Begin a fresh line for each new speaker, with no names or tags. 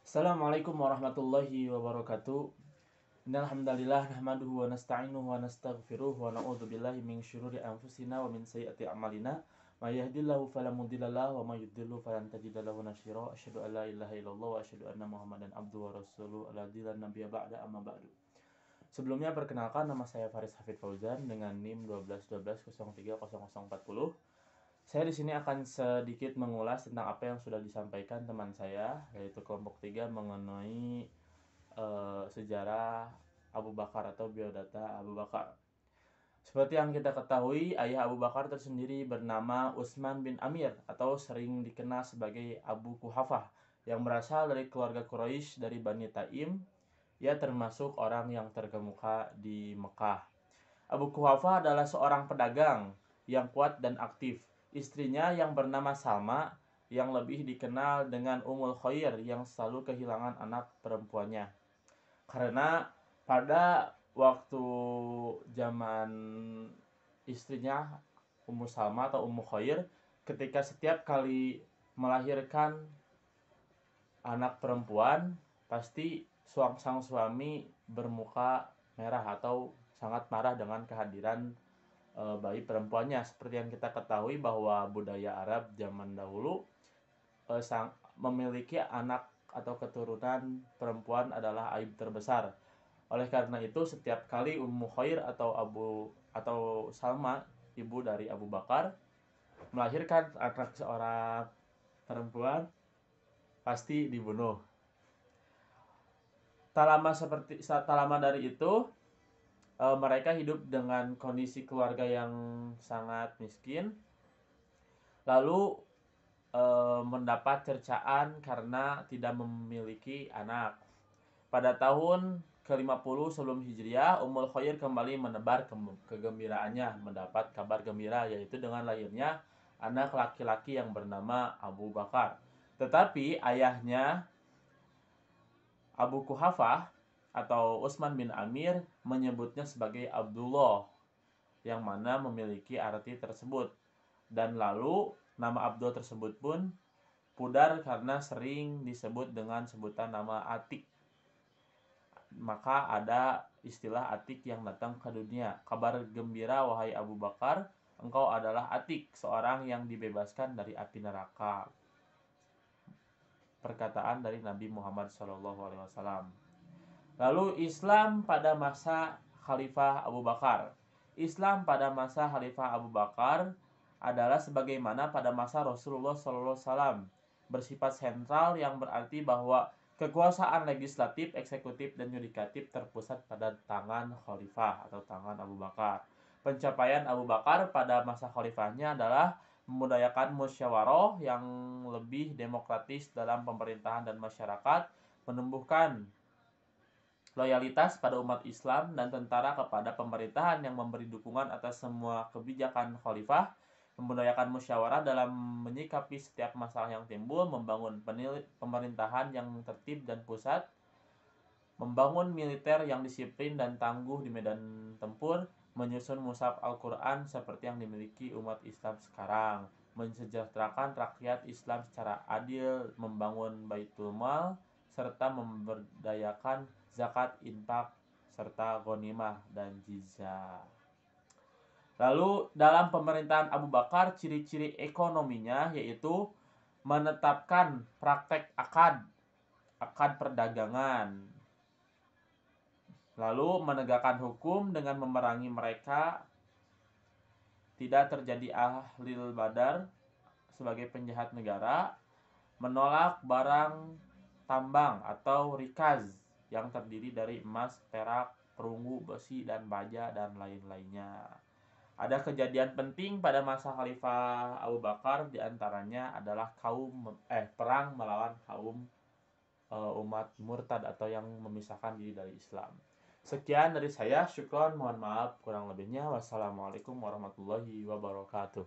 Assalamualaikum warahmatullahi wabarakatuh. Innal hamdalillah nahmaduhu wa nasta'inuhu wa nastaghfiruh wa na'udzu billahi min syururi anfusina wa min sayyiati a'malina. May yahdihillahu fala mudilla lahu wa may yudlil falan tajida lahu nasyira. Asyhadu an la ilaha illallah wa asyhadu anna Muhammadan abduhu wa rasuluhu alladzi la nabiyya ba'da amma ba'du. Sebelumnya perkenalkan, nama saya Faris Hafid Fauzan dengan NIM 1212030040. Saya di sini akan sedikit mengulas tentang apa yang sudah disampaikan teman saya, yaitu kelompok 3 mengenai sejarah Abu Bakar atau biodata Abu Bakar. Seperti yang kita ketahui, ayah Abu Bakar tersendiri bernama Utsman bin Amir atau sering dikenal sebagai Abu Quhafah, yang berasal dari keluarga Quraisy dari Bani Taim. Ia termasuk orang yang terkemuka di Mekah. Abu Quhafah adalah seorang pedagang yang kuat dan aktif. Istrinya yang bernama Salma, yang lebih dikenal dengan Ummul Khair, yang selalu kehilangan anak perempuannya. Karena pada waktu zaman istrinya Ummu Salma atau Ummu Khair, ketika setiap kali melahirkan anak perempuan, pasti sang suami bermuka merah atau sangat marah dengan kehadiran bayi perempuannya. Seperti yang kita ketahui bahwa budaya Arab zaman dahulu memiliki anak atau keturunan perempuan adalah aib terbesar. Oleh karena itu, setiap kali Ummu Khair atau Salma, ibu dari Abu Bakar, melahirkan anak seorang perempuan, pasti dibunuh. Tak lama dari itu, mereka hidup dengan kondisi keluarga yang sangat miskin, lalu mendapat cercaan karena tidak memiliki anak. Pada tahun ke-50 sebelum Hijriah, Ummul Khair kembali menebar kegembiraannya mendapat kabar gembira, yaitu dengan lahirnya anak laki-laki yang bernama Abu Bakar. Tetapi ayahnya Abu Quhafah atau Utsman bin Amir menyebutnya sebagai Abdullah, yang mana memiliki arti tersebut. Dan lalu nama Abdul tersebut pun pudar karena sering disebut dengan sebutan nama Atik. Maka ada istilah Atik yang datang ke dunia. Kabar gembira, wahai Abu Bakar, engkau adalah Atik, seorang yang dibebaskan dari api neraka. Perkataan dari Nabi Muhammad SAW. Lalu Islam pada masa Khalifah Abu Bakar. Islam pada masa Khalifah Abu Bakar adalah sebagaimana pada masa Rasulullah SAW, bersifat sentral, yang berarti bahwa kekuasaan legislatif, eksekutif, dan yudikatif terpusat pada tangan Khalifah atau tangan Abu Bakar. Pencapaian Abu Bakar pada masa Khalifahnya adalah memudayakan musyawarah yang lebih demokratis dalam pemerintahan dan masyarakat, menumbuhkan loyalitas pada umat Islam dan tentara kepada pemerintahan yang memberi dukungan atas semua kebijakan khalifah, membudayakan musyawarah dalam menyikapi setiap masalah yang timbul, membangun pemerintahan yang tertib dan pusat, membangun militer yang disiplin dan tangguh di medan tempur, menyusun mushaf Al-Quran seperti yang dimiliki umat Islam sekarang, mensejahterakan rakyat Islam secara adil, membangun Baitul Mal, serta memberdayakan zakat, infak, serta ghanimah dan jizyah. Lalu dalam pemerintahan Abu Bakar, ciri-ciri ekonominya yaitu menetapkan praktek akad perdagangan, lalu menegakkan hukum dengan memerangi mereka, tidak terjadi ahlil badar sebagai penjahat negara, menolak barang tambang atau rikaz yang terdiri dari emas, perak, perunggu, besi, dan baja, dan lain-lainnya. Ada kejadian penting pada masa Khalifah Abu Bakar, diantaranya adalah perang melawan kaum umat murtad atau yang memisahkan diri dari Islam. Sekian dari saya, syukron, mohon maaf kurang lebihnya. Wassalamualaikum warahmatullahi wabarakatuh.